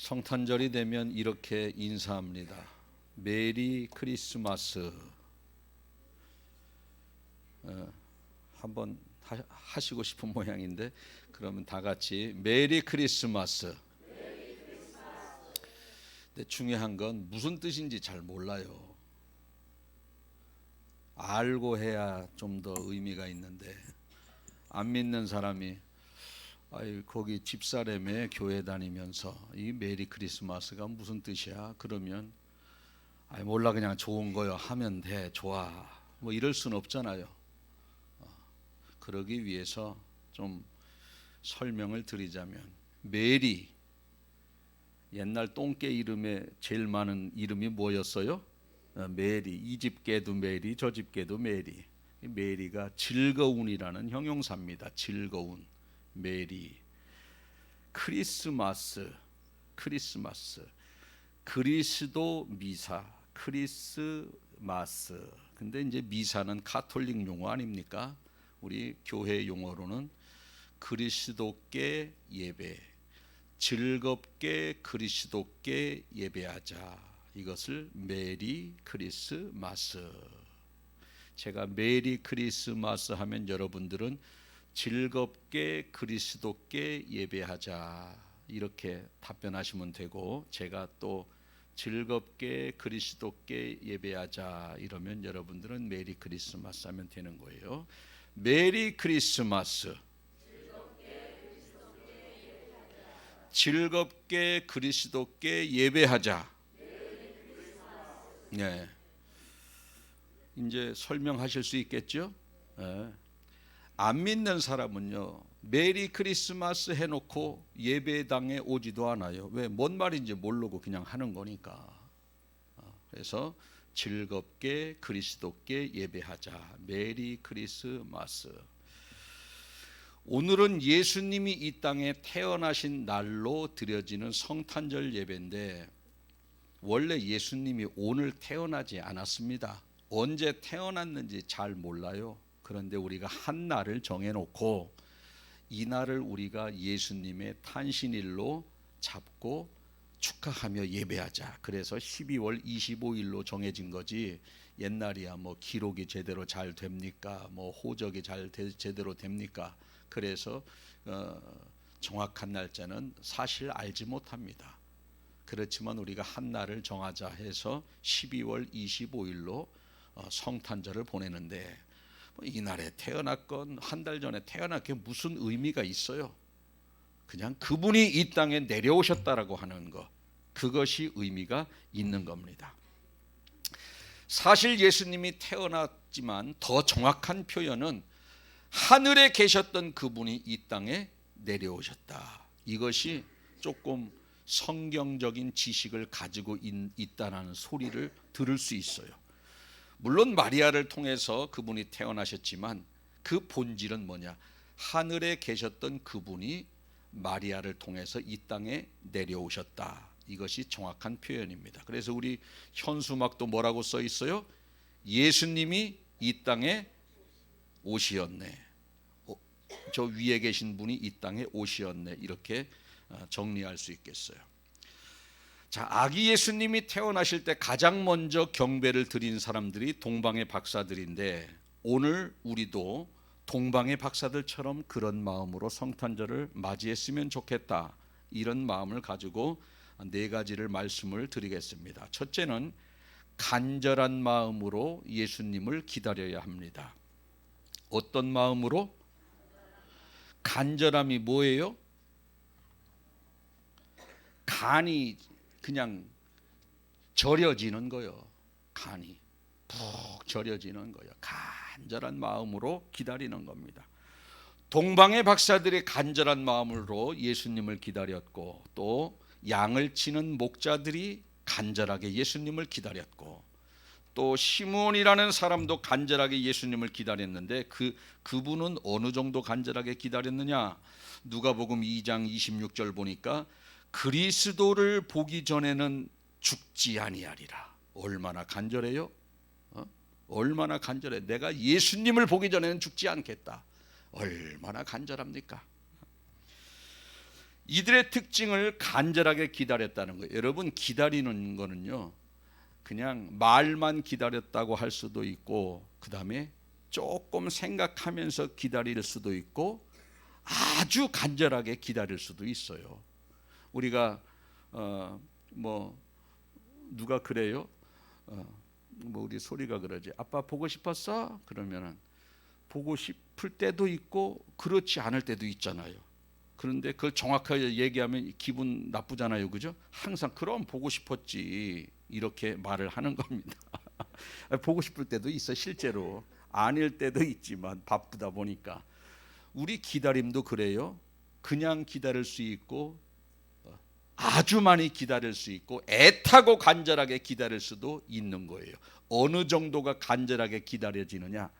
성탄절이 되면 이렇게 인사합니다. 메리 크리스마스. 한번 하시고 싶은 모양인데, 그러면 다 같이 메리 크리스마스. 근데 중요한 건 무슨 뜻인지 잘 몰라요. 알고 해야 좀 더 의미가 있는데, 안 믿는 사람이 거기 집사람의 교회 다니면서 이 메리 크리스마스가 무슨 뜻이야? 그러면 몰라, 그냥 좋은 거요 하면 돼, 좋아, 뭐 이럴 순 없잖아요. 그러기 위해서 좀 설명을 드리자면, 메리, 옛날 똥개 이름에 제일 많은 이름이 뭐였어요? 메리. 이 집 개도 메리, 저 집 개도 메리. 메리가 즐거운이라는 형용사입니다. 즐거운, 메리. 크리스마스, 그리스도 미사, 크리스마스. 근데 이제 미사는 가톨릭 용어 아닙니까? 우리 교회 용어로는 그리스도께 예배, 즐겁게 그리스도께 예배하자. 이것을 메리 크리스마스. 제가 메리 크리스마스 하면 여러분들은 즐겁게 그리스도께 예배하자 이렇게 답변하시면 되고, 제가 또 즐겁게 그리스도께 예배하자 이러면 여러분들은 메리 크리스마스 하면 되는 거예요. 메리 크리스마스. 즐겁게 그리스도께 예배하자. 네. 이제 설명하실 수 있겠죠? 네. 안 믿는 사람은요, 메리 크리스마스 해놓고 예배당에 오지도 않아요. 왜? 뭔 말인지 모르고 그냥 하는 거니까. 그래서 즐겁게 그리스도께 예배하자. 메리 크리스마스. 오늘은 예수님이 이 땅에 태어나신 날로 드려지는 성탄절 예배인데, 원래 예수님이 오늘 태어나지 않았습니다. 언제 태어났는지 잘 몰라요. 그런데 우리가 한 날을 정해놓고 이 날을 우리가 예수님의 탄신일로 잡고 축하하며 예배하자. 그래서 12월 25일로 정해진 거지, 옛날이야 뭐 기록이 제대로 잘 됩니까? 뭐 호적이 제대로 됩니까? 그래서 정확한 날짜는 사실 알지 못합니다. 그렇지만 우리가 한 날을 정하자 해서 12월 25일로 성탄절을 보내는데, 이 날에 태어났건 한 달 전에 태어났건 무슨 의미가 있어요? 그냥 그분이 이 땅에 내려오셨다라고 하는 것, 그것이 의미가 있는 겁니다. 사실 예수님이 태어났지만 더 정확한 표현은 하늘에 계셨던 그분이 이 땅에 내려오셨다. 이것이 조금 성경적인 지식을 가지고 있다는 소리를 들을 수 있어요. 물론 마리아를 통해서 그분이 태어나셨지만 그 본질은 뭐냐? 하늘에 계셨던 그분이 마리아를 통해서 이 땅에 내려오셨다. 이것이 정확한 표현입니다. 그래서 우리 현수막도 뭐라고 써 있어요? 예수님이 이 땅에 오시었네. 저 위에 계신 분이 이 땅에 오시었네. 이렇게 정리할 수 있겠어요. 자, 아기 예수님이 태어나실 때 가장 먼저 경배를 드린 사람들이 동방의 박사들인데, 오늘 우리도 동방의 박사들처럼 그런 마음으로 성탄절을 맞이했으면 좋겠다, 이런 마음을 가지고 네 가지를 말씀을 드리겠습니다. 첫째는 간절한 마음으로 예수님을 기다려야 합니다. 어떤 마음으로? 간절함이 뭐예요? 간이 그냥 절여지는 거예요. 간이 푹 절여지는 거예요. 간절한 마음으로 기다리는 겁니다. 동방의 박사들이 간절한 마음으로 예수님을 기다렸고, 또 양을 치는 목자들이 간절하게 예수님을 기다렸고, 또 시므온이라는 사람도 간절하게 예수님을 기다렸는데, 그분은 어느 정도 간절하게 기다렸느냐? 누가복음 2장 26절 보니까 그리스도를 보기 전에는 죽지 아니하리라. 얼마나 간절해요? 얼마나 간절해. 내가 예수님을 보기 전에는 죽지 않겠다. 얼마나 간절합니까? 이들의 특징을 간절하게 기다렸다는 거예요. 여러분, 기다리는 거는요, 그냥 말만 기다렸다고 할 수도 있고, 그 다음에 조금 생각하면서 기다릴 수도 있고, 아주 간절하게 기다릴 수도 있어요. 우리가 뭐 누가 그래요? 뭐 우리 소리가 그러지. 아빠 보고 싶었어? 그러면은 보고 싶을 때도 있고 그렇지 않을 때도 있잖아요. 그런데 그걸 정확하게 얘기하면 기분 나쁘잖아요, 그죠? 항상 그럼 보고 싶었지 이렇게 말을 하는 겁니다. 보고 싶을 때도 있어, 실제로. 아닐 때도 있지만 바쁘다 보니까. 우리 기다림도 그래요. 그냥 기다릴 수 있고, 아주 많이 기다릴 수 있고, 애타고 간절하게 기다릴 수도 있는 거예요. 어느 정도가 간절하게 기다려지느냐?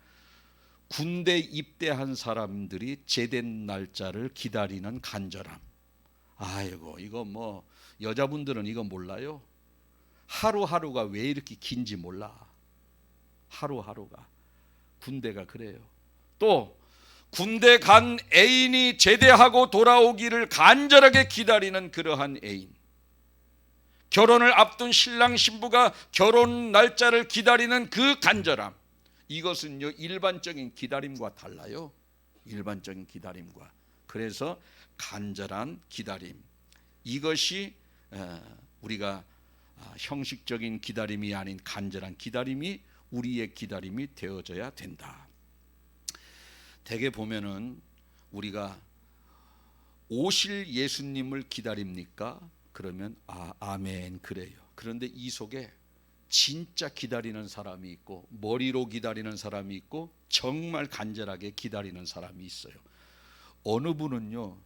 군대 입대한 사람들이 제된 날짜를 기다리는 간절함. 아이고, 이거 뭐 여자분들은 이거 몰라요. 하루하루가 왜 이렇게 긴지 몰라. 하루하루가. 군대가 그래요. 또 군대 간 애인이 제대하고 돌아오기를 간절하게 기다리는 그러한 애인, 결혼을 앞둔 신랑 신부가 결혼 날짜를 기다리는 그 간절함, 이것은요 일반적인 기다림과 달라요. 일반적인 기다림과. 그래서 간절한 기다림, 이것이 우리가 형식적인 기다림이 아닌 간절한 기다림이 우리의 기다림이 되어져야 된다. 대개 보면은 우리가 오실 예수님을 기다립니까? 그러면 아멘, 그래요. 그런데 이 속에 진짜 기다리는 사람이 있고, 머리로 기다리는 사람이 있고, 정말 간절하게 기다리는 사람이 있어요. 어느 분은요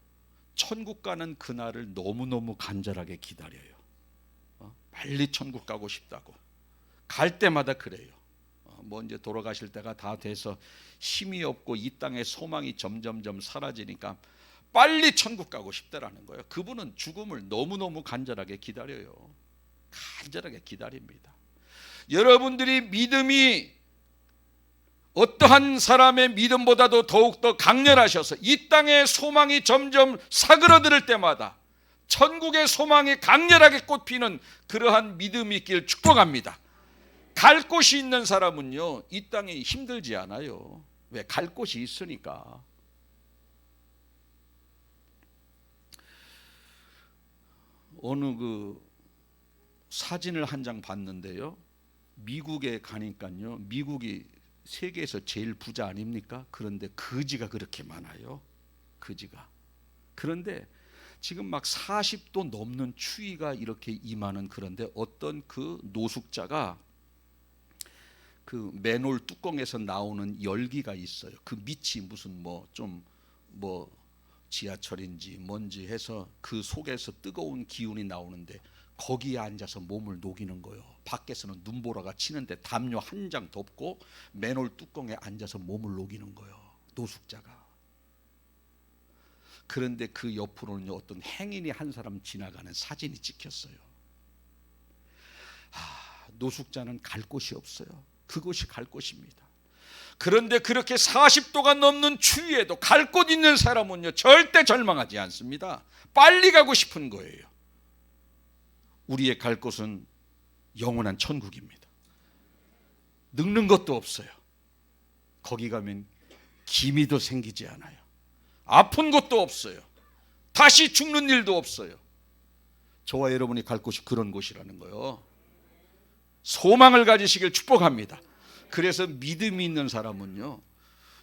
천국 가는 그날을 너무너무 간절하게 기다려요. 빨리 천국 가고 싶다고. 갈 때마다 그래요. 뭐 이제 돌아가실 때가 다 돼서 힘이 없고 이 땅의 소망이 점점점 사라지니까 빨리 천국 가고 싶다라는 거예요. 그분은 죽음을 너무너무 간절하게 기다려요. 간절하게 기다립니다. 여러분들이 믿음이 어떠한 사람의 믿음보다도 더욱더 강렬하셔서 이 땅의 소망이 점점 사그러들 때마다 천국의 소망이 강렬하게 꽃피는 그러한 믿음이 있길 축복합니다. 갈 곳이 있는 사람은요 이 땅에 힘들지 않아요. 왜? 갈 곳이 있으니까. 어느 그 사진을 한 장 봤는데요, 미국에 가니까요, 미국이 세계에서 제일 부자 아닙니까? 그런데 거지가 그렇게 많아요. 거지가. 그런데 지금 막 40도 넘는 추위가 이렇게 임하는, 그런데 어떤 그 노숙자가 그 맨홀 뚜껑에서 나오는 열기가 있어요. 그 밑이 무슨 뭐 지하철인지 뭔지 해서 그 속에서 뜨거운 기운이 나오는데 거기에 앉아서 몸을 녹이는 거예요. 밖에서는 눈보라가 치는데 담요 한 장 덮고 맨홀 뚜껑에 앉아서 몸을 녹이는 거예요, 노숙자가. 그런데 그 옆으로는 어떤 행인이 한 사람 지나가는 사진이 찍혔어요. 노숙자는 갈 곳이 없어요. 그곳이 갈 곳입니다. 그런데 그렇게 40도가 넘는 추위에도 갈 곳 있는 사람은요 절대 절망하지 않습니다. 빨리 가고 싶은 거예요. 우리의 갈 곳은 영원한 천국입니다. 늙는 것도 없어요. 거기 가면 기미도 생기지 않아요. 아픈 것도 없어요. 다시 죽는 일도 없어요. 저와 여러분이 갈 곳이 그런 곳이라는 거예요. 소망을 가지시길 축복합니다. 그래서 믿음이 있는 사람은요,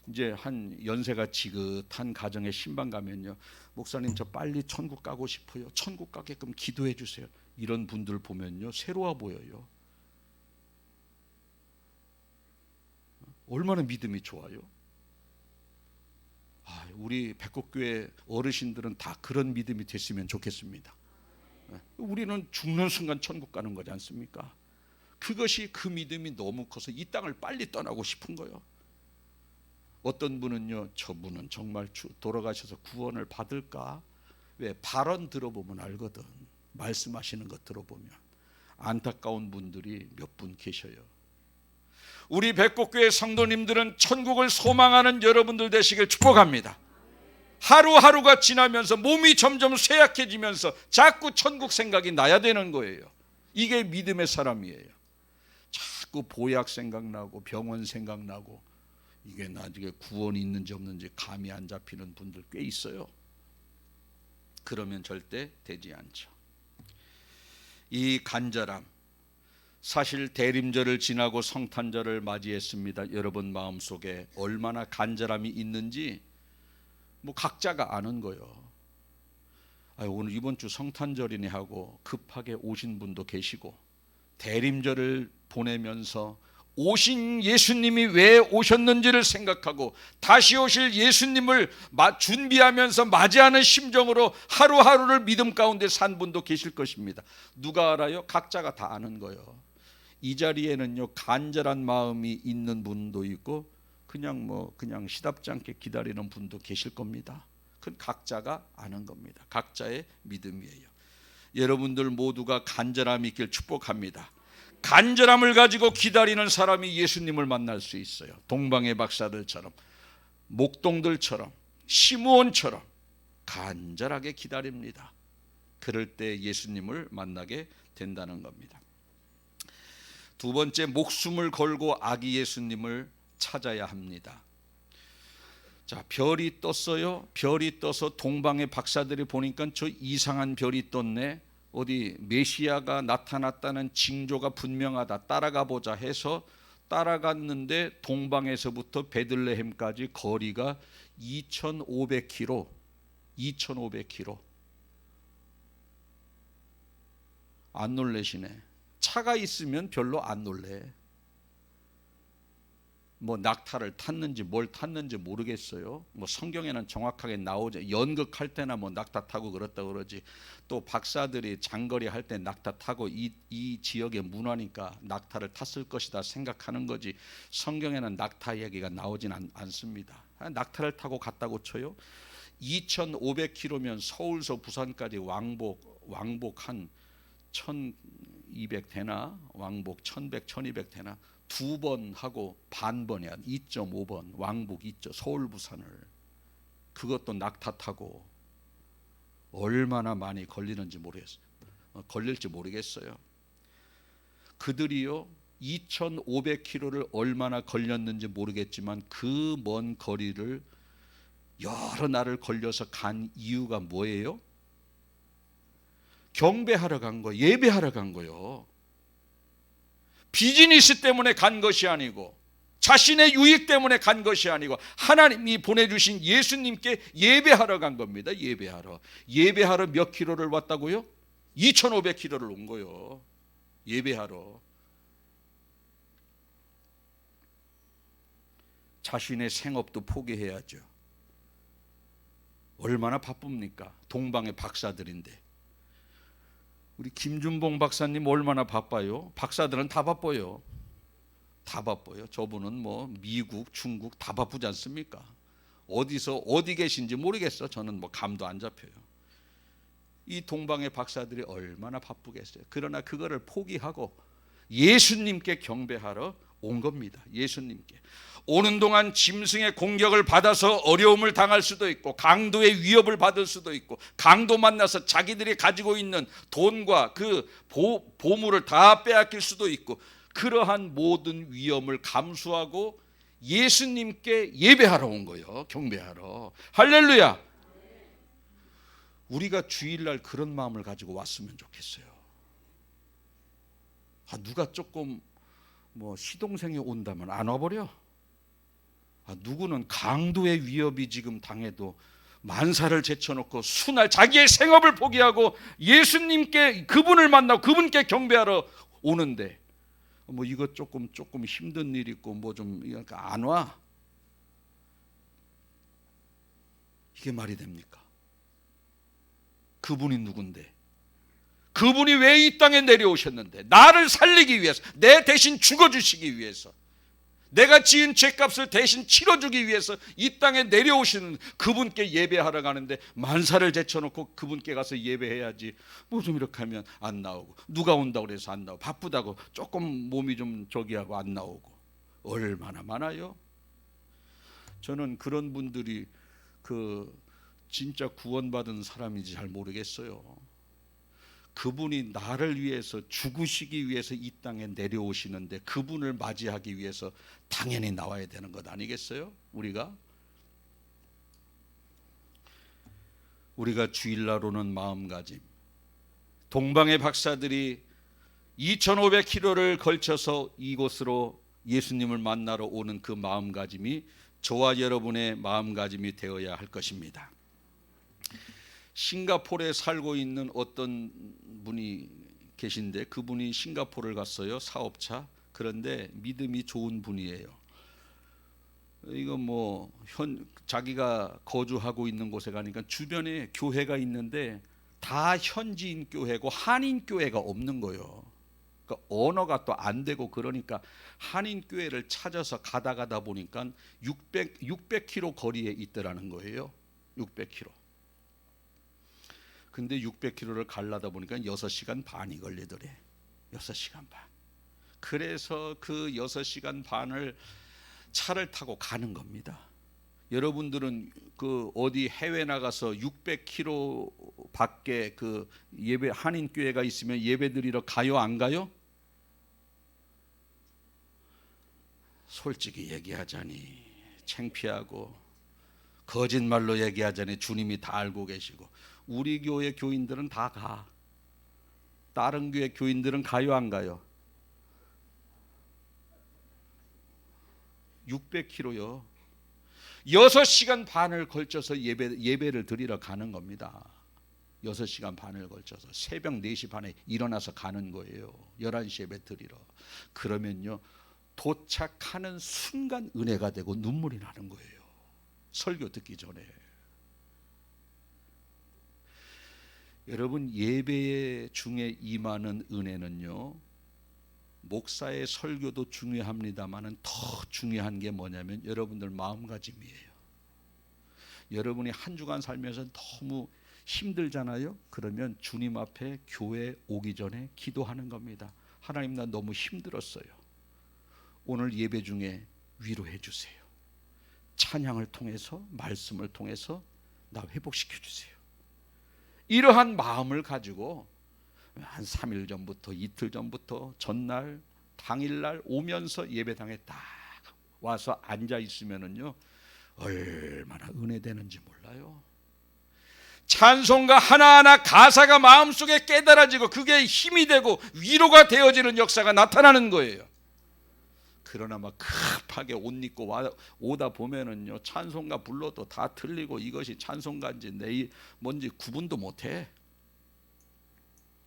이제 한 연세가 지긋한 가정에 신방 가면요, 목사님 저 빨리 천국 가고 싶어요. 천국 가게끔 기도해 주세요. 이런 분들 보면요 새로워 보여요. 얼마나 믿음이 좋아요. 우리 백곡교회 어르신들은 다 그런 믿음이 됐으면 좋겠습니다. 우리는 죽는 순간 천국 가는 거지 않습니까? 그것이, 그 믿음이 너무 커서 이 땅을 빨리 떠나고 싶은 거예요. 어떤 분은요, 저분은 정말 돌아가셔서 구원을 받을까? 왜? 발언 들어보면 알거든. 말씀하시는 것 들어보면. 안타까운 분들이 몇 분 계셔요. 우리 백곡교회 성도님들은 천국을 소망하는 여러분들 되시길 축복합니다. 하루하루가 지나면서 몸이 점점 쇠약해지면서 자꾸 천국 생각이 나야 되는 거예요. 이게 믿음의 사람이에요. 자꾸 보약 생각나고 병원 생각나고, 이게 나중에 구원이 있는지 없는지 감이 안 잡히는 분들 꽤 있어요. 그러면 절대 되지 않죠. 이 간절함, 사실 대림절을 지나고 성탄절을 맞이했습니다. 여러분 마음속에 얼마나 간절함이 있는지 뭐 각자가 아는 거예요. 오늘 이번 주 성탄절이네 하고 급하게 오신 분도 계시고, 대림절을 보내면서 오신 예수님이 왜 오셨는지를 생각하고 다시 오실 예수님을 준비하면서 맞이하는 심정으로 하루하루를 믿음 가운데 산 분도 계실 것입니다. 누가 알아요? 각자가 다 아는 거예요. 이 자리에는요, 간절한 마음이 있는 분도 있고 그냥 시답지 않게 기다리는 분도 계실 겁니다. 그건 각자가 아는 겁니다. 각자의 믿음이에요. 여러분들 모두가 간절함이 있길 축복합니다. 간절함을 가지고 기다리는 사람이 예수님을 만날 수 있어요. 동방의 박사들처럼, 목동들처럼, 시므온처럼 간절하게 기다립니다. 그럴 때 예수님을 만나게 된다는 겁니다. 두 번째, 목숨을 걸고 아기 예수님을 찾아야 합니다. 자, 별이 떴어요. 별이 떠서 동방의 박사들이 보니까 저 이상한 별이 떴네, 어디 메시아가 나타났다는 징조가 분명하다, 따라가 보자 해서 따라갔는데 동방에서부터 베들레헴까지 거리가 2,500km. 2,500km. 안 놀래시네. 차가 있으면 별로 안 놀래. 뭐 낙타를 탔는지 뭘 탔는지 모르겠어요. 뭐 성경에는 정확하게 나오죠. 연극할 때나 뭐 낙타 타고 그렇다 그러지. 또 박사들이 장거리 할 때 낙타 타고 이 지역의 문화니까 낙타를 탔을 것이다 생각하는 거지. 성경에는 낙타 이야기가 나오진 않습니다. 낙타를 타고 갔다고 쳐요. 2,500km면 서울서 부산까지 왕복 한 1,200 되나? 왕복 1,100, 1,200 되나? 2번 하고 반번이야. 2.5번 왕복 있죠. 서울 부산을. 그것도 낙타 타고 얼마나 많이 걸릴지 모르겠어요. 그들이요 2,500km를 얼마나 걸렸는지 모르겠지만 그 먼 거리를 여러 날을 걸려서 간 이유가 뭐예요? 경배하러 간 거예요. 예배하러 간 거예요. 비즈니스 때문에 간 것이 아니고, 자신의 유익 때문에 간 것이 아니고, 하나님이 보내주신 예수님께 예배하러 간 겁니다. 예배하러 몇 킬로를 왔다고요? 2,500km를 온 거예요. 예배하러. 자신의 생업도 포기해야죠. 얼마나 바쁩니까? 동방의 박사들인데. 우리 김준봉 박사님 얼마나 바빠요? 박사들은 다 바빠요. 다 바빠요. 저분은 뭐 미국, 중국 다 바쁘지 않습니까? 어디 계신지 모르겠어. 저는 뭐 감도 안 잡혀요. 이 동방의 박사들이 얼마나 바쁘겠어요. 그러나 그거를 포기하고 예수님께 경배하러 온 겁니다. 예수님께. 오는 동안 짐승의 공격을 받아서 어려움을 당할 수도 있고, 강도의 위협을 받을 수도 있고, 강도 만나서 자기들이 가지고 있는 돈과 그 보물을 다 빼앗길 수도 있고, 그러한 모든 위험을 감수하고 예수님께 예배하러 온 거예요. 경배하러. 할렐루야. 우리가 주일날 그런 마음을 가지고 왔으면 좋겠어요. 누가 조금 뭐 시동생이 온다면 안 와버려. 누구는 강도의 위협이 지금 당해도 만사를 제쳐놓고 수날 자기의 생업을 포기하고 예수님께, 그분을 만나고 그분께 경배하러 오는데, 뭐 이거 조금 힘든 일 있고 뭐 좀 안 와. 이게 말이 됩니까? 그분이 누군데? 그분이 왜 이 땅에 내려오셨는데? 나를 살리기 위해서, 내 대신 죽어주시기 위해서, 내가 지은 죄값을 대신 치러주기 위해서 이 땅에 내려오시는 그분께 예배하러 가는데, 만사를 제쳐놓고 그분께 가서 예배해야지. 뭐 좀 이렇게 하면 안 나오고, 누가 온다고 그래서 안 나오고, 바쁘다고 조금 몸이 좀 저기하고 안 나오고, 얼마나 많아요. 저는 그런 분들이 진짜 구원받은 사람인지 잘 모르겠어요. 그분이 나를 위해서 죽으시기 위해서 이 땅에 내려오시는데 그분을 맞이하기 위해서 당연히 나와야 되는 것 아니겠어요? 우리가 주일날 오는 마음가짐, 동방의 박사들이 2500km를 걸쳐서 이곳으로 예수님을 만나러 오는 그 마음가짐이 저와 여러분의 마음가짐이 되어야 할 것입니다. 싱가포르에 살고 있는 어떤 분이 계신데 그분이 싱가포르를 갔어요. 사업차. 그런데 믿음이 좋은 분이에요. 이거 자기가 거주하고 있는 곳에 가니까 주변에 교회가 있는데 다 현지인 교회고 한인 교회가 없는 거예요. 그러니까 언어가 또 안 되고 그러니까 한인 교회를 찾아서 가다 보니까 600km 거리에 있더라는 거예요. 600km. 근데 600km를 가려다 보니까 6시간 반이 걸리더래. 6시간 반. 그래서 그 6시간 반을 차를 타고 가는 겁니다. 여러분들은 그 어디 해외 나가서 600km 밖에 그 예배 한인 교회가 있으면 예배드리러 가요, 안 가요? 솔직히 얘기하자니 창피하고 거짓말로 얘기하자니 주님이 다 알고 계시고 우리 교회 교인들은 다 가. 다른 교회 교인들은 가요, 안 가요? 600km요. 6시간 반을 걸쳐서 예배를 드리러 가는 겁니다. 6시간 반을 걸쳐서 새벽 4시 반에 일어나서 가는 거예요. 11시 예배 드리러. 그러면요, 도착하는 순간 은혜가 되고 눈물이 나는 거예요. 설교 듣기 전에. 여러분, 예배 중에 임하는 은혜는요, 목사의 설교도 중요합니다만은 더 중요한 게 뭐냐면 여러분들 마음가짐이에요. 여러분이 한 주간 살면서 너무 힘들잖아요. 그러면 주님 앞에 교회 오기 전에 기도하는 겁니다. 하나님, 나 너무 힘들었어요. 오늘 예배 중에 위로해 주세요. 찬양을 통해서, 말씀을 통해서 나 회복시켜 주세요. 이러한 마음을 가지고 한 3일 전부터, 이틀 전부터, 전날, 당일날 오면서 예배당에 딱 와서 앉아 있으면은요, 얼마나 은혜되는지 몰라요. 찬송가 하나하나 가사가 마음속에 깨달아지고 그게 힘이 되고 위로가 되어지는 역사가 나타나는 거예요. 그러나 막 급하게 옷 입고 오다 보면은요, 찬송가 불러도 다 틀리고 이것이 찬송가인지 뭔지 구분도 못해.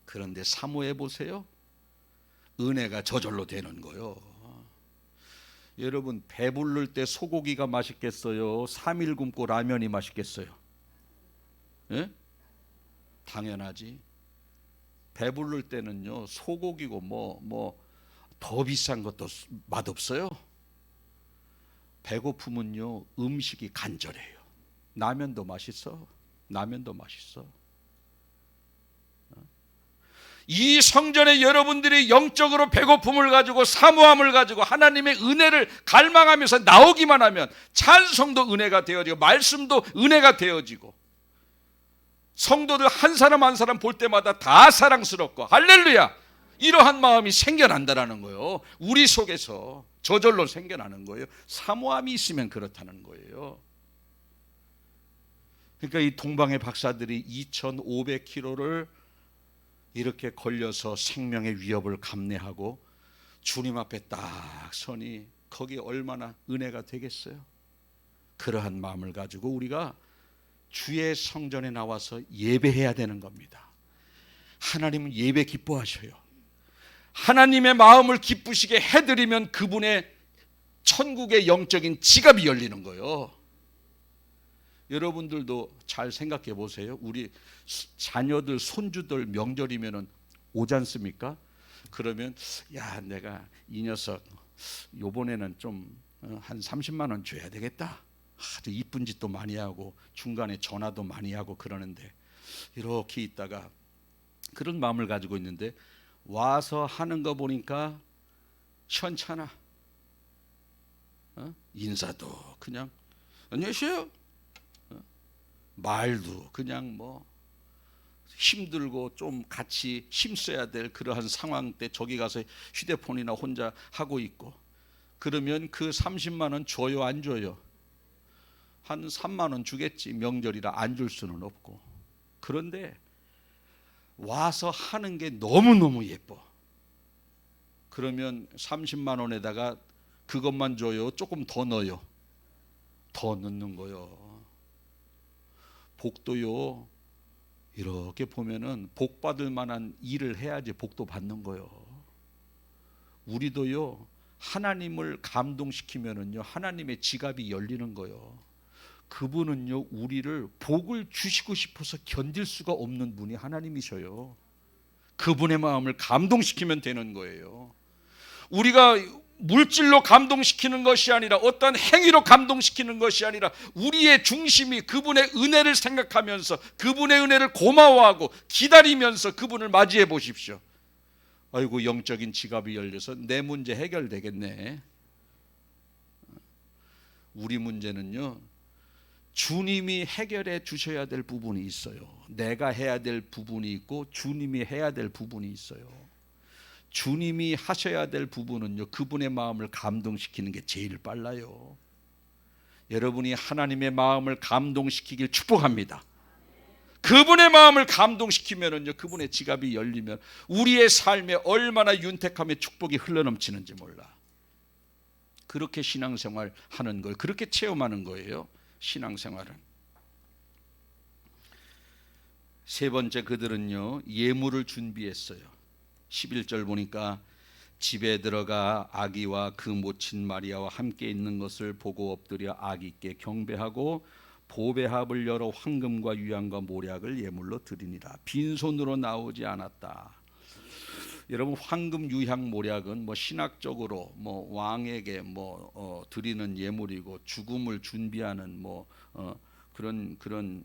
그런데 사모해 보세요. 은혜가 저절로 되는 거요. 여러분, 배부를 때 소고기가 맛있겠어요? 3일 굶고 라면이 맛있겠어요? 예? 당연하지. 배부를 때는요, 소고기고 더 비싼 것도 맛없어요. 배고픔은요, 음식이 간절해요. 라면도 맛있어. 라면도 맛있어. 이 성전에 여러분들이 영적으로 배고픔을 가지고 사모함을 가지고 하나님의 은혜를 갈망하면서 나오기만 하면 찬송도 은혜가 되어지고 말씀도 은혜가 되어지고 성도들 한 사람 한 사람 볼 때마다 다 사랑스럽고 할렐루야, 이러한 마음이 생겨난다라는 거예요. 우리 속에서 저절로 생겨나는 거예요. 사모함이 있으면 그렇다는 거예요. 그러니까 이 동방의 박사들이 2500km를 이렇게 걸려서 생명의 위협을 감내하고 주님 앞에 딱 서니 거기 얼마나 은혜가 되겠어요. 그러한 마음을 가지고 우리가 주의 성전에 나와서 예배해야 되는 겁니다. 하나님은 예배 기뻐하셔요. 하나님의 마음을 기쁘시게 해드리면 그분의 천국의 영적인 지갑이 열리는 거예요. 여러분들도 잘 생각해 보세요. 우리 자녀들, 손주들 명절이면은 오지 않습니까? 그러면 야, 내가 이 녀석 요번에는 좀 한 30만 원 줘야 되겠다. 아주 이쁜 짓도 많이 하고 중간에 전화도 많이 하고 그러는데 이렇게 있다가 그런 마음을 가지고 있는데 와서 하는 거 보니까 현찮아. 인사도 그냥 안녕하세요. 말도 그냥 뭐 힘들고 좀 같이 힘써야 될 그러한 상황 때 저기 가서 휴대폰이나 혼자 하고 있고, 그러면 그 30만 원 줘요 안 줘요? 한 3만 원 주겠지. 명절이라 안 줄 수는 없고. 그런데 와서 하는 게 너무너무 예뻐. 그러면 30만 원에다가 그것만 줘요? 조금 더 넣어요? 더 넣는 거요. 복도요, 이렇게 보면은 복 받을 만한 일을 해야지 복도 받는 거요. 우리도요, 하나님을 감동시키면은요, 하나님의 지갑이 열리는 거요. 그분은요, 우리를 복을 주시고 싶어서 견딜 수가 없는 분이 하나님이셔요. 그분의 마음을 감동시키면 되는 거예요. 우리가 물질로 감동시키는 것이 아니라, 어떤 행위로 감동시키는 것이 아니라, 우리의 중심이 그분의 은혜를 생각하면서 그분의 은혜를 고마워하고 기다리면서 그분을 맞이해 보십시오. 아이고, 영적인 지갑이 열려서 내 문제 해결되겠네. 우리 문제는요, 주님이 해결해 주셔야 될 부분이 있어요. 내가 해야 될 부분이 있고 주님이 해야 될 부분이 있어요. 주님이 하셔야 될 부분은요, 그분의 마음을 감동시키는 게 제일 빨라요. 여러분이 하나님의 마음을 감동시키길 축복합니다. 그분의 마음을 감동시키면은요, 그분의 지갑이 열리면 우리의 삶에 얼마나 윤택함의 축복이 흘러넘치는지 몰라. 그렇게 신앙생활 하는 걸, 그렇게 체험하는 거예요. 신앙생활은. 세 번째, 그들은요, 예물을 준비했어요. 11절 보니까 집에 들어가 아기와 그 모친 마리아와 함께 있는 것을 보고 엎드려 아기께 경배하고 보배합을 열어 황금과 유향과 모략을 예물로 드리니라. 빈손으로 나오지 않았다. 여러분, 황금, 유향, 모략은 뭐 신학적으로 뭐 왕에게 드리는 예물이고, 죽음을 준비하는 그런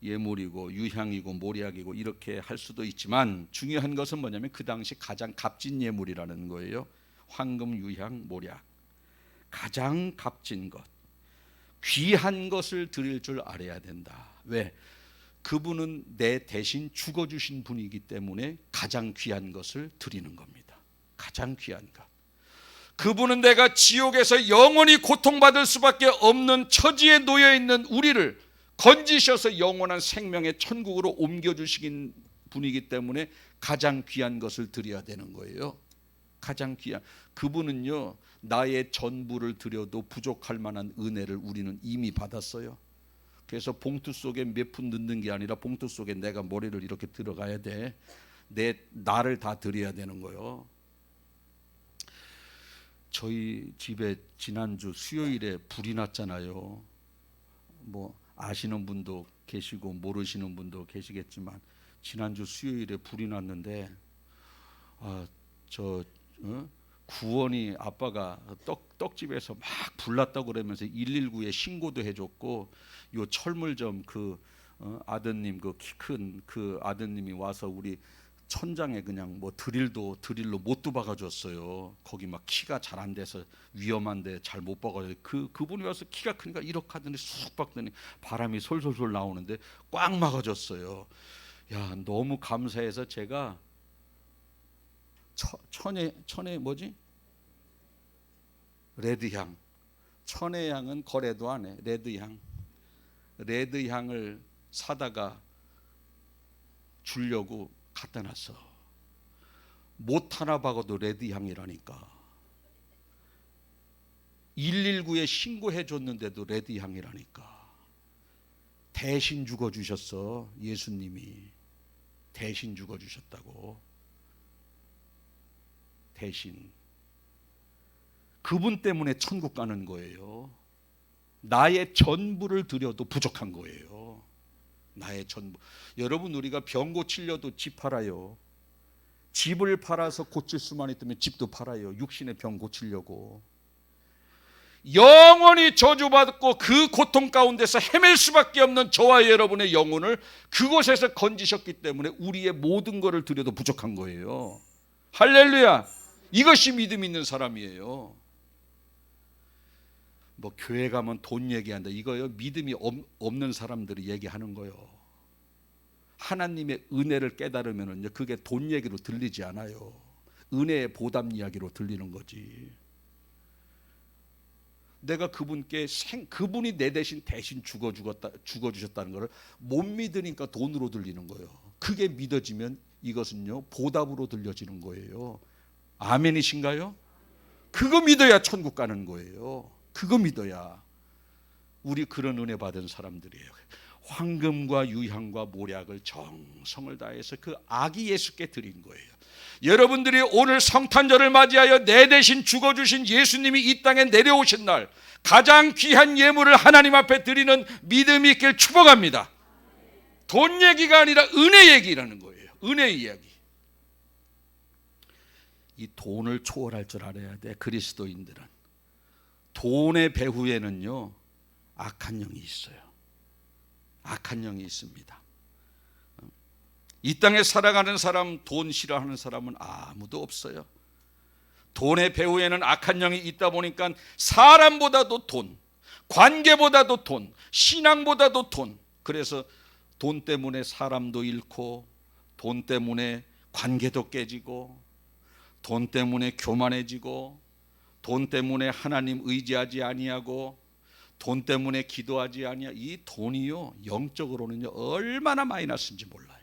예물이고, 유향이고, 모략이고, 이렇게 할 수도 있지만, 중요한 것은 뭐냐면 그 당시 가장 값진 예물이라는 거예요. 황금, 유향, 모략, 가장 값진 것, 귀한 것을 드릴 줄 알아야 된다. 왜? 그분은 내 대신 죽어주신 분이기 때문에 가장 귀한 것을 드리는 겁니다. 가장 귀한 것. 그분은 내가 지옥에서 영원히 고통받을 수밖에 없는 처지에 놓여있는 우리를 건지셔서 영원한 생명의 천국으로 옮겨주시긴 분이기 때문에 가장 귀한 것을 드려야 되는 거예요. 가장 귀한. 그분은요, 나의 전부를 드려도 부족할 만한 은혜를 우리는 이미 받았어요. 그래서 봉투 속에 몇 푼 넣는 게 아니라 봉투 속에 내가 머리를 이렇게 들어가야 돼. 나를 다 드려야 되는 거예요. 저희 집에 지난주 수요일에 불이 났잖아요. 뭐 아시는 분도 계시고 모르시는 분도 계시겠지만, 지난주 수요일에 불이 났는데 구원이 아빠가 떡집에서 막 불났다고 그러면서 119에 신고도 해줬고, 요 철물점 아드님, 키 큰 그 아드님이 와서 우리 천장에 그냥 드릴로 못도 박아줬어요. 거기 막 키가 잘 안 돼서 위험한데 잘 못 박아요. 그분이 와서 키가 크니까 이렇게 하더니 쑥 박더니 바람이 솔솔솔 나오는데 꽉 막아줬어요. 야, 너무 감사해서 제가 천에 뭐지? 레드향. 천의 향은 거래도 안 해. 레드향을 사다가 주려고 갖다 놨어. 못 하나 박아도 레드향이라니까. 119에 신고해 줬는데도 레드향이라니까. 대신 죽어주셨어. 예수님이 대신 죽어주셨다고. 대신. 그분 때문에 천국 가는 거예요. 나의 전부를 드려도 부족한 거예요. 나의 전부. 여러분, 우리가 병 고치려도 집 팔아요. 집을 팔아서 고칠 수만 있다면 집도 팔아요. 육신의 병 고치려고. 영원히 저주받고 그 고통 가운데서 헤맬 수밖에 없는 저와 여러분의 영혼을 그곳에서 건지셨기 때문에 우리의 모든 것을 드려도 부족한 거예요. 할렐루야. 이것이 믿음 있는 사람이에요. 뭐 교회 가면 돈 얘기한다. 이거요, 믿음이 없는 사람들이 얘기하는 거요. 하나님의 은혜를 깨달으면은요, 그게 돈 얘기로 들리지 않아요. 은혜의 보답 이야기로 들리는 거지. 내가 그분께 그분이 내 대신 죽어주셨다는 것을 못 믿으니까 돈으로 들리는 거예요. 그게 믿어지면 이것은요, 보답으로 들려지는 거예요. 아멘이신가요? 그거 믿어야 천국 가는 거예요. 그거 믿어야. 우리 그런 은혜 받은 사람들이에요. 황금과 유향과 모략을 정성을 다해서 그 아기 예수께 드린 거예요. 여러분들이 오늘 성탄절을 맞이하여 내 대신 죽어주신 예수님이 이 땅에 내려오신 날, 가장 귀한 예물을 하나님 앞에 드리는 믿음이 있길 축복합니다. 돈 얘기가 아니라 은혜 얘기라는 거예요. 은혜 이야기. 이 돈을 초월할 줄 알아야 돼. 그리스도인들은 돈의 배후에는요, 악한 영이 있어요. 악한 영이 있습니다. 이 땅에 살아가는 사람, 돈 싫어하는 사람은 아무도 없어요. 돈의 배후에는 악한 영이 있다 보니까 사람보다도 돈, 관계보다도 돈, 신앙보다도 돈. 그래서 돈 때문에 사람도 잃고, 돈 때문에 관계도 깨지고, 돈 때문에 교만해지고, 돈 때문에 하나님 의지하지 아니하고, 돈 때문에 기도하지 아니하. 이 돈이요, 영적으로는요, 얼마나 마이너스인지 몰라요.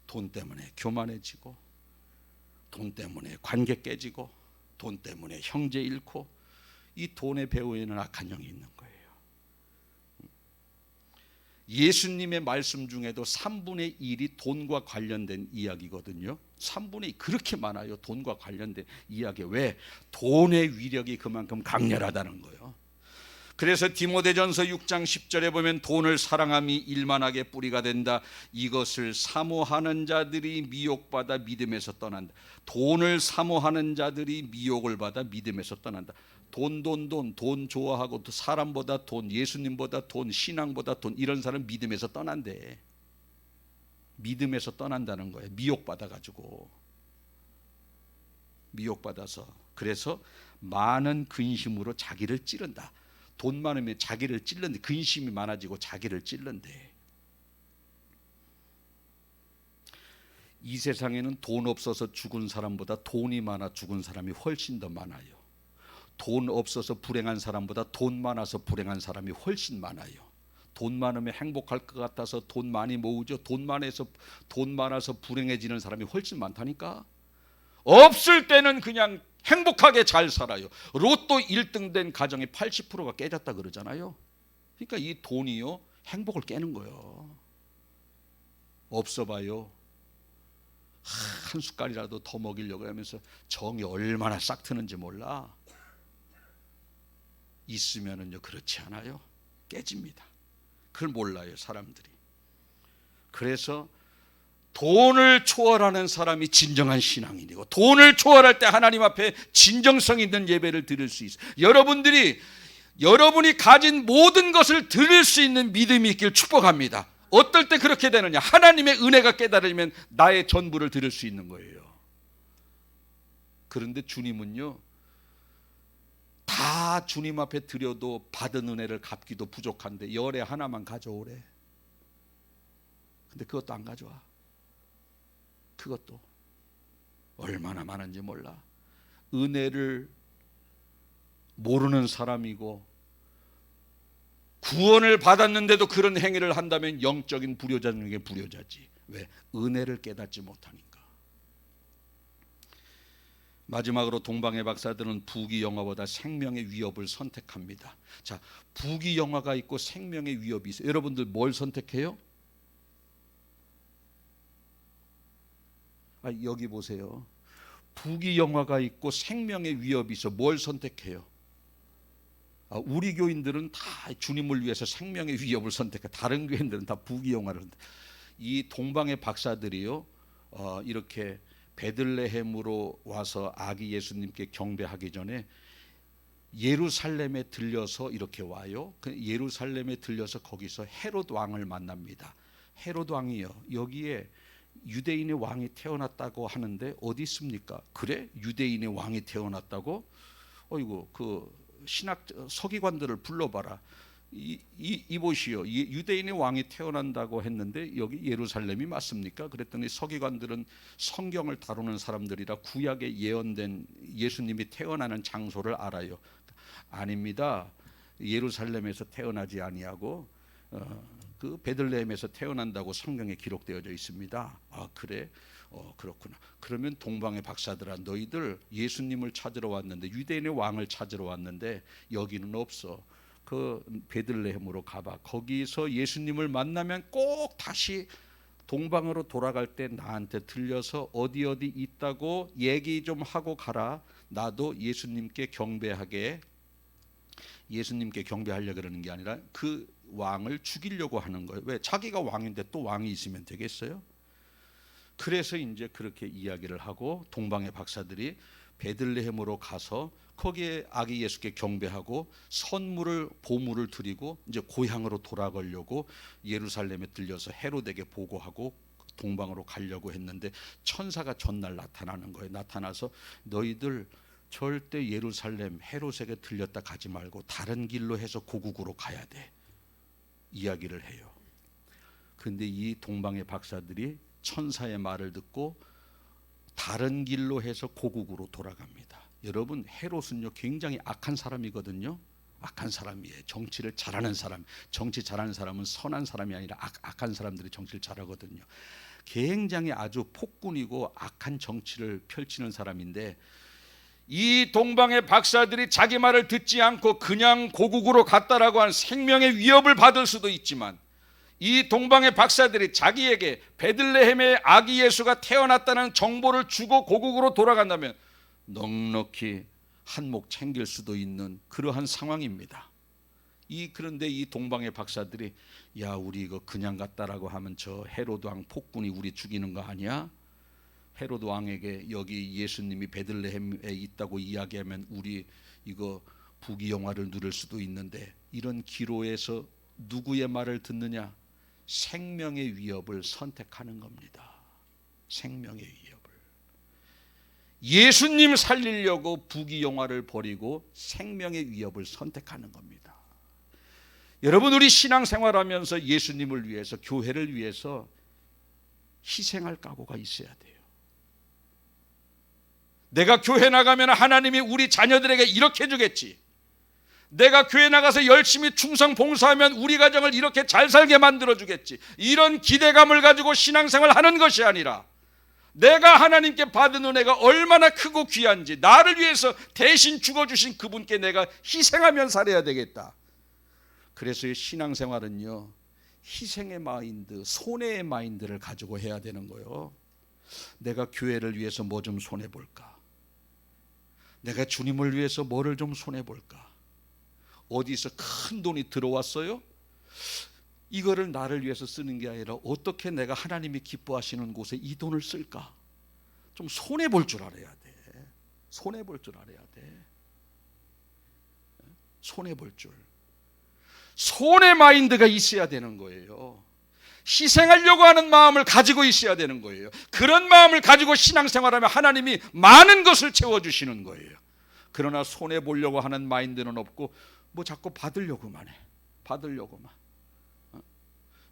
돈 때문에 교만해지고, 돈 때문에 관계 깨지고, 돈 때문에 형제 잃고, 이 돈의 배후에는 악한 영이 있는 거예요. 예수님의 말씀 중에도 3분의 1이 돈과 관련된 이야기거든요. 3분의 1 그렇게 많아요. 돈과 관련된 이야기. 왜? 돈의 위력이 그만큼 강렬하다는 거예요. 그래서 디모데전서 6장 10절에 보면 돈을 사랑함이 일만하게 뿌리가 된다. 이것을 사모하는 자들이 미혹받아 믿음에서 떠난다. 돈을 사모하는 자들이 미혹을 받아 믿음에서 떠난다. 돈 좋아하고 또 사람보다 돈, 예수님보다 돈, 신앙보다 돈, 이런 사람 믿음에서 떠난대. 믿음에서 떠난다는 거예요. 미혹받아가지고. 미혹받아서. 그래서 많은 근심으로 자기를 찌른다. 돈 많으면 자기를 찔른데, 근심이 많아지고 자기를 찔른대. 이 세상에는 돈 없어서 죽은 사람보다 돈이 많아 죽은 사람이 훨씬 더 많아요. 돈 없어서 불행한 사람보다 돈 많아서 불행한 사람이 훨씬 많아요. 돈 많으면 행복할 것 같아서 돈 많이 모으죠. 돈 많아서 불행해지는 사람이 훨씬 많다니까. 없을 때는 그냥 행복하게 잘 살아요. 로또 1등 된 가정의 80%가 깨졌다 그러잖아요. 그러니까 이 돈이요, 행복을 깨는 거예요. 없어 봐요. 한 숟갈이라도 더 먹이려고 하면서 정이 얼마나 싹 트는지 몰라. 있으면은요, 그렇지 않아요. 깨집니다. 그걸 몰라요, 사람들이. 그래서 돈을 초월하는 사람이 진정한 신앙인이고, 돈을 초월할 때 하나님 앞에 진정성 있는 예배를 드릴 수 있어요. 여러분이 가진 모든 것을 드릴 수 있는 믿음이 있길 축복합니다. 어떨 때 그렇게 되느냐? 하나님의 은혜가 깨달으면 나의 전부를 드릴 수 있는 거예요. 그런데 주님은요, 다 주님 앞에 드려도 받은 은혜를 갚기도 부족한데 열에 하나만 가져오래. 근데 그것도 안 가져와. 그것도 얼마나 많은지 몰라. 은혜를 모르는 사람이고 구원을 받았는데도 그런 행위를 한다면 영적인 불효자 중에 불효자지. 왜? 은혜를 깨닫지 못하니까. 마지막으로 동방의 박사들은 부귀영화보다 생명의 위협을 선택합니다. 자, 부귀영화가 있고 생명의 위협이 있어요. 여러분들 뭘 선택해요? 여기 보세요. 부귀영화가 있고 생명의 위협이 있어. 뭘 선택해요? 우리 교인들은 다 주님을 위해서 생명의 위협을 선택해. 다른 교인들은 다 부귀영화를 선택해. 이 동방의 박사들이요, 이렇게 베들레헴으로 와서 아기 예수님께 경배하기 전에 예루살렘에 들려서 이렇게 와요. 예루살렘에 들려서 거기서 헤롯 왕을 만납니다. 헤롯 왕이요, 여기에 유대인의 왕이 태어났다고 하는데 어디 있습니까? 그래? 유대인의 왕이 태어났다고? 어이구 그 신학 서기관들을 불러봐라. 이보시오, 유대인의 왕이 태어난다고 했는데 여기 예루살렘이 맞습니까? 그랬더니 서기관들은 성경을 다루는 사람들이라 구약에 예언된 예수님이 태어나는 장소를 알아요. 아닙니다. 예루살렘에서 태어나지 아니하고 그 베들레헴에서 태어난다고 성경에 기록되어져 있습니다. 아 그래? 그렇구나. 그러면 동방의 박사들아, 너희들 예수님을 찾으러 왔는데, 유대인의 왕을 찾으러 왔는데 여기는 없어. 그 베들레헴으로 가봐. 거기서 예수님을 만나면 꼭 다시 동방으로 돌아갈 때 나한테 들려서 어디 있다고 얘기 좀 하고 가라. 나도 예수님께 경배하려 그러는 게 아니라 그 왕을 죽이려고 하는 거예요. 왜? 자기가 왕인데 또 왕이 있으면 되겠어요? 그래서 이제 그렇게 이야기를 하고 동방의 박사들이 베들레헴으로 가서 거기에 아기 예수께 경배하고 보물을 드리고 이제 고향으로 돌아가려고 예루살렘에 들려서 헤로데게 보고하고 동방으로 가려고 했는데 천사가 전날 나타나는 거예요. 나타나서 너희들 절대 예루살렘 헤롯에게 들렸다 가지 말고 다른 길로 해서 고국으로 가야 돼. 이야기를 해요. 그런데 이 동방의 박사들이 천사의 말을 듣고 다른 길로 해서 고국으로 돌아갑니다. 여러분, 헤롯은요 굉장히 악한 사람이거든요. 악한 사람이에요. 정치를 잘하는 사람. 정치 잘하는 사람은 선한 사람이 아니라 악한 사람들이 정치를 잘하거든요. 굉장히 아주 폭군이고 악한 정치를 펼치는 사람인데, 이 동방의 박사들이 자기 말을 듣지 않고 그냥 고국으로 갔다라고 하는 생명의 위협을 받을 수도 있지만, 이 동방의 박사들이 자기에게 베들레헴의 아기 예수가 태어났다는 정보를 주고 고국으로 돌아간다면 넉넉히 한몫 챙길 수도 있는 그러한 상황입니다. 그런데 이 동방의 박사들이 야, 우리 이거 그냥 갔다라고 하면 저 헤로드 왕 폭군이 우리 죽이는 거 아니야? 헤로드 왕에게 여기 예수님이 베들레헴에 있다고 이야기하면 우리 이거 부귀영화를 누릴 수도 있는데, 이런 기로에서 누구의 말을 듣느냐? 생명의 위협을 선택하는 겁니다. 생명의 위협을. 예수님 살리려고 부귀영화를 버리고 생명의 위협을 선택하는 겁니다. 여러분, 우리 신앙생활하면서 예수님을 위해서, 교회를 위해서 희생할 각오가 있어야 돼요. 내가 교회 나가면 하나님이 우리 자녀들에게 이렇게 해주겠지, 내가 교회 나가서 열심히 충성 봉사하면 우리 가정을 이렇게 잘 살게 만들어주겠지, 이런 기대감을 가지고 신앙생활을 하는 것이 아니라 내가 하나님께 받은 은혜가 얼마나 크고 귀한지, 나를 위해서 대신 죽어주신 그분께 내가 희생하면 살아야 되겠다. 그래서 신앙생활은요, 희생의 마인드, 손해의 마인드를 가지고 해야 되는 거예요. 내가 교회를 위해서 뭐 좀 손해볼까? 내가 주님을 위해서 뭐를 좀 손해볼까? 어디서 큰 돈이 들어왔어요? 이거를 나를 위해서 쓰는 게 아니라 어떻게 내가 하나님이 기뻐하시는 곳에 이 돈을 쓸까? 좀 손해볼 줄 알아야 돼. 손해볼 줄 알아야 돼. 손해볼 줄. 손해 마인드가 있어야 되는 거예요. 희생하려고 하는 마음을 가지고 있어야 되는 거예요. 그런 마음을 가지고 신앙생활하면 하나님이 많은 것을 채워주시는 거예요. 그러나 손해보려고 하는 마인드는 없고 뭐 자꾸 받으려고만 해. 받으려고만.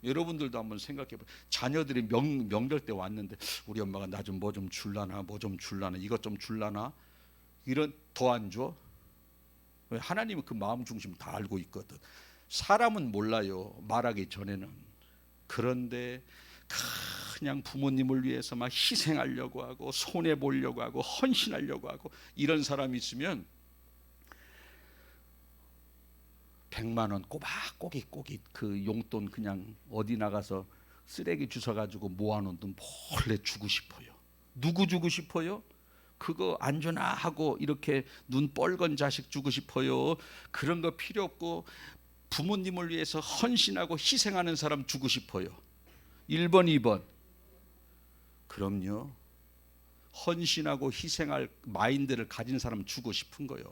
여러분들도 한번 생각해 보세요. 자녀들이 명절 때 왔는데 우리 엄마가 나 좀 뭐 좀 줄라나, 뭐 좀 줄라나, 이것 좀 줄라나, 이런 더 안 줘? 왜? 하나님은 그 마음 중심 다 알고 있거든. 사람은 몰라요, 말하기 전에는. 그런데 그냥 부모님을 위해서 막 희생하려고 하고 손해 보려고 하고 헌신하려고 하고 이런 사람이 있으면 100만 원 꼬박꼬깃 그 용돈 그냥 어디 나가서 쓰레기 주워가지고 모아놓은 돈 몰래 주고 싶어요. 누구 주고 싶어요? 그거 안 주나 하고 이렇게 눈 뻘건 자식 주고 싶어요. 그런 거 필요 없고 부모님을 위해서 헌신하고 희생하는 사람 주고 싶어요. 1번, 2번. 그럼요. 헌신하고 희생할 마인드를 가진 사람 주고 싶은 거예요.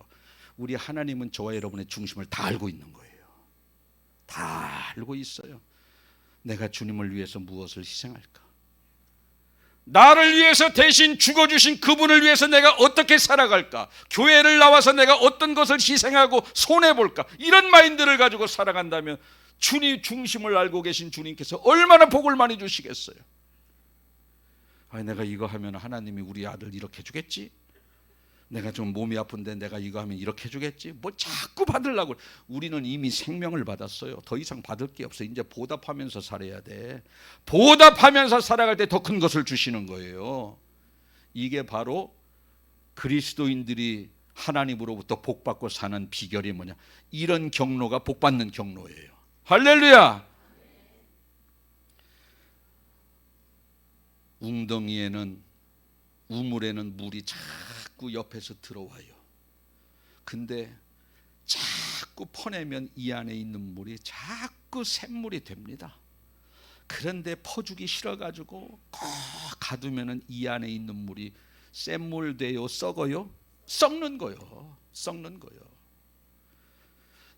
우리 하나님은 저와 여러분의 중심을 다 알고 있는 거예요. 다 알고 있어요. 내가 주님을 위해서 무엇을 희생할까? 나를 위해서 대신 죽어주신 그분을 위해서 내가 어떻게 살아갈까? 교회를 나와서 내가 어떤 것을 희생하고 손해볼까? 이런 마인드를 가지고 살아간다면 주님 중심을 알고 계신 주님께서 얼마나 복을 많이 주시겠어요? 내가 이거 하면 하나님이 우리 아들 이렇게 해주겠지? 내가 좀 몸이 아픈데 내가 이거 하면 이렇게 해주겠지? 뭐 자꾸 받으려고. 우리는 이미 생명을 받았어요. 더 이상 받을 게 없어. 이제 보답하면서 살아야 돼. 보답하면서 살아갈 때 더 큰 것을 주시는 거예요. 이게 바로 그리스도인들이 하나님으로부터 복받고 사는 비결이 뭐냐? 이런 경로가 복받는 경로예요. 할렐루야. 웅덩이에는, 우물에는 물이 자꾸 옆에서 들어와요. 근데 자꾸 퍼내면 이 안에 있는 물이 자꾸 샘물이 됩니다. 그런데 퍼주기 싫어가지고 꼭 가두면은 이 안에 있는 물이 샘물 돼요? 썩어요? 썩는 거요. 썩는 거요.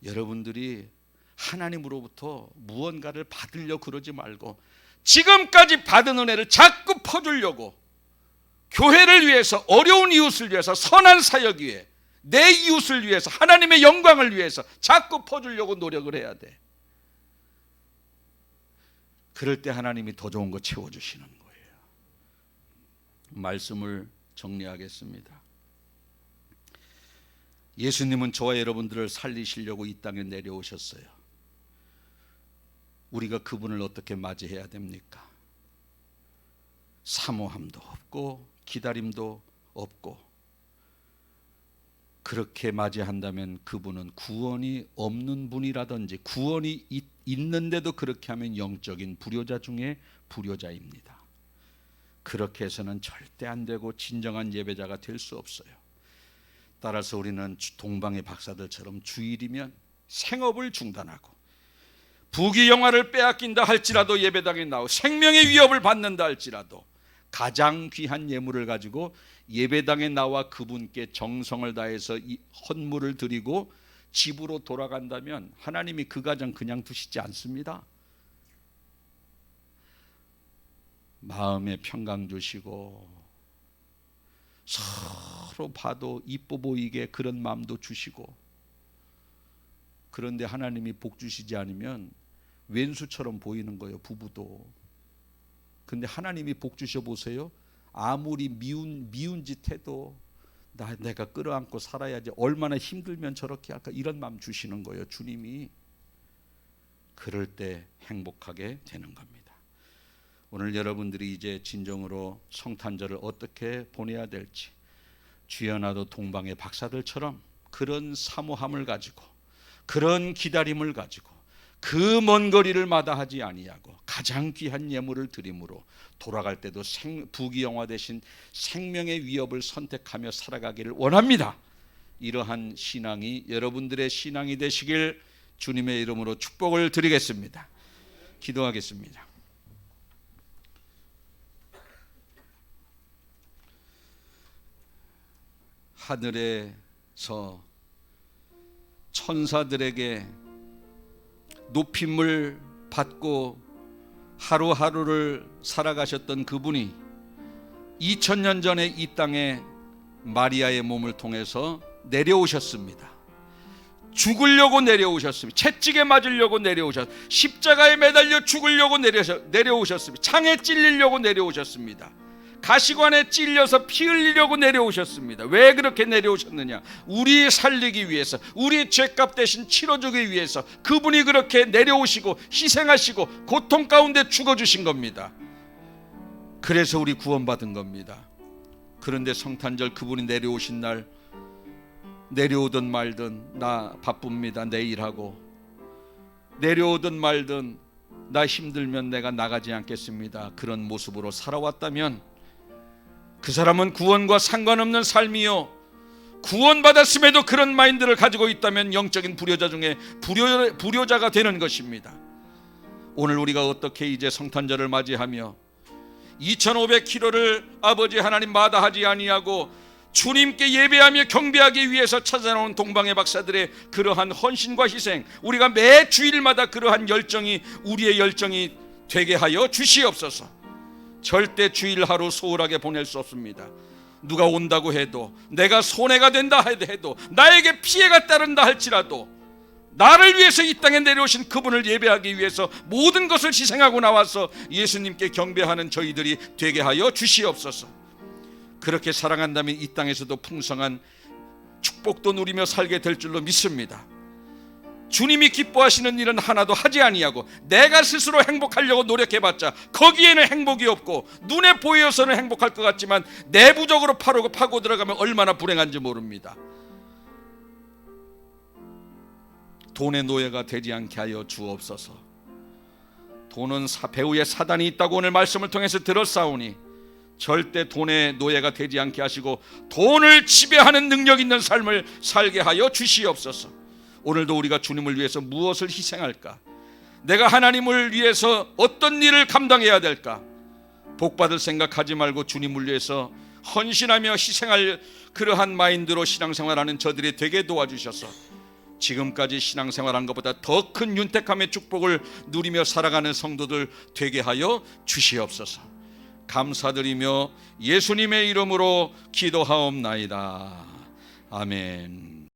여러분들이 하나님으로부터 무언가를 받으려고 그러지 말고 지금까지 받은 은혜를 자꾸 퍼주려고, 교회를 위해서, 어려운 이웃을 위해서, 선한 사역 위해, 내 이웃을 위해서, 하나님의 영광을 위해서 자꾸 퍼주려고 노력을 해야 돼. 그럴 때 하나님이 더 좋은 거 채워주시는 거예요. 말씀을 정리하겠습니다. 예수님은 저와 여러분들을 살리시려고 이 땅에 내려오셨어요. 우리가 그분을 어떻게 맞이해야 됩니까? 사모함도 없고 기다림도 없고, 그렇게 맞이한다면 그분은 구원이 없는 분이라든지, 구원이 있는데도 그렇게 하면 영적인 불효자 중에 불효자입니다. 그렇게 해서는 절대 안 되고 진정한 예배자가 될 수 없어요. 따라서 우리는 동방의 박사들처럼 주일이면 생업을 중단하고, 부귀영화를 빼앗긴다 할지라도 예배당에 나오고, 생명의 위협을 받는다 할지라도 가장 귀한 예물을 가지고 예배당에 나와 그분께 정성을 다해서 이 헌물을 드리고 집으로 돌아간다면 하나님이 그 가정 그냥 두시지 않습니다. 마음에 평강 주시고, 서로 봐도 이뻐 보이게 그런 마음도 주시고, 그런데 하나님이 복 주시지 않으면 왼수처럼 보이는 거예요, 부부도. 근데 하나님이 복 주셔 보세요. 아무리 미운 짓 해도 내가 끌어안고 살아야지, 얼마나 힘들면 저렇게 할까, 이런 마음 주시는 거예요, 주님이. 그럴 때 행복하게 되는 겁니다. 오늘 여러분들이 이제 진정으로 성탄절을 어떻게 보내야 될지, 주여 나도 동방의 박사들처럼 그런 사모함을 가지고, 그런 기다림을 가지고, 그 먼 거리를 마다하지 아니하고 가장 귀한 예물을 드림으로 돌아갈 때도 부귀영화 대신 생명의 위협을 선택하며 살아가기를 원합니다. 이러한 신앙이 여러분들의 신앙이 되시길 주님의 이름으로 축복을 드리겠습니다. 기도하겠습니다. 하늘에서 천사들에게 높임을 받고 하루하루를 살아가셨던 그분이 2000년 전에 이 땅에 마리아의 몸을 통해서 내려오셨습니다. 죽으려고 내려오셨습니다. 채찍에 맞으려고 내려오셨습니다. 십자가에 매달려 죽으려고 내려오셨습니다. 창에 찔리려고 내려오셨습니다. 가시관에 찔려서 피 흘리려고 내려오셨습니다. 왜 그렇게 내려오셨느냐? 우리 살리기 위해서, 우리 죄값 대신 치러주기 위해서 그분이 그렇게 내려오시고 희생하시고 고통 가운데 죽어주신 겁니다. 그래서 우리 구원받은 겁니다. 그런데 성탄절 그분이 내려오신 날, 내려오든 말든 나 바쁩니다, 내일 하고, 내려오든 말든 나 힘들면 내가 나가지 않겠습니다, 그런 모습으로 살아왔다면 그 사람은 구원과 상관없는 삶이요, 구원받았음에도 그런 마인드를 가지고 있다면 영적인 불효자 중에 불효자가 되는 것입니다. 오늘 우리가 어떻게 이제 성탄절을 맞이하며 2500km를 아버지 하나님 마다하지 아니하고 주님께 예배하며 경배하기 위해서 찾아나온 동방의 박사들의 그러한 헌신과 희생, 우리가 매 주일마다 그러한 열정이 우리의 열정이 되게 하여 주시옵소서. 절대 주일 하루 소홀하게 보낼 수 없습니다. 누가 온다고 해도, 내가 손해가 된다 해도, 나에게 피해가 따른다 할지라도 나를 위해서 이 땅에 내려오신 그분을 예배하기 위해서 모든 것을 희생하고 나와서 예수님께 경배하는 저희들이 되게 하여 주시옵소서. 그렇게 살아간다면 이 땅에서도 풍성한 축복도 누리며 살게 될 줄로 믿습니다. 주님이 기뻐하시는 일은 하나도 하지 아니하고 내가 스스로 행복하려고 노력해봤자 거기에는 행복이 없고, 눈에 보여서는 행복할 것 같지만 내부적으로 파고 들어가면 얼마나 불행한지 모릅니다. 돈의 노예가 되지 않게 하여 주옵소서. 돈은 배후에 사단이 있다고 오늘 말씀을 통해서 들었사오니 절대 돈의 노예가 되지 않게 하시고 돈을 지배하는 능력 있는 삶을 살게 하여 주시옵소서. 오늘도 우리가 주님을 위해서 무엇을 희생할까? 내가 하나님을 위해서 어떤 일을 감당해야 될까? 복받을 생각하지 말고 주님을 위해서 헌신하며 희생할 그러한 마인드로 신앙생활하는 저들이 되게 도와주셔서 지금까지 신앙생활한 것보다 더 큰 윤택함의 축복을 누리며 살아가는 성도들 되게 하여 주시옵소서. 감사드리며 예수님의 이름으로 기도하옵나이다. 아멘.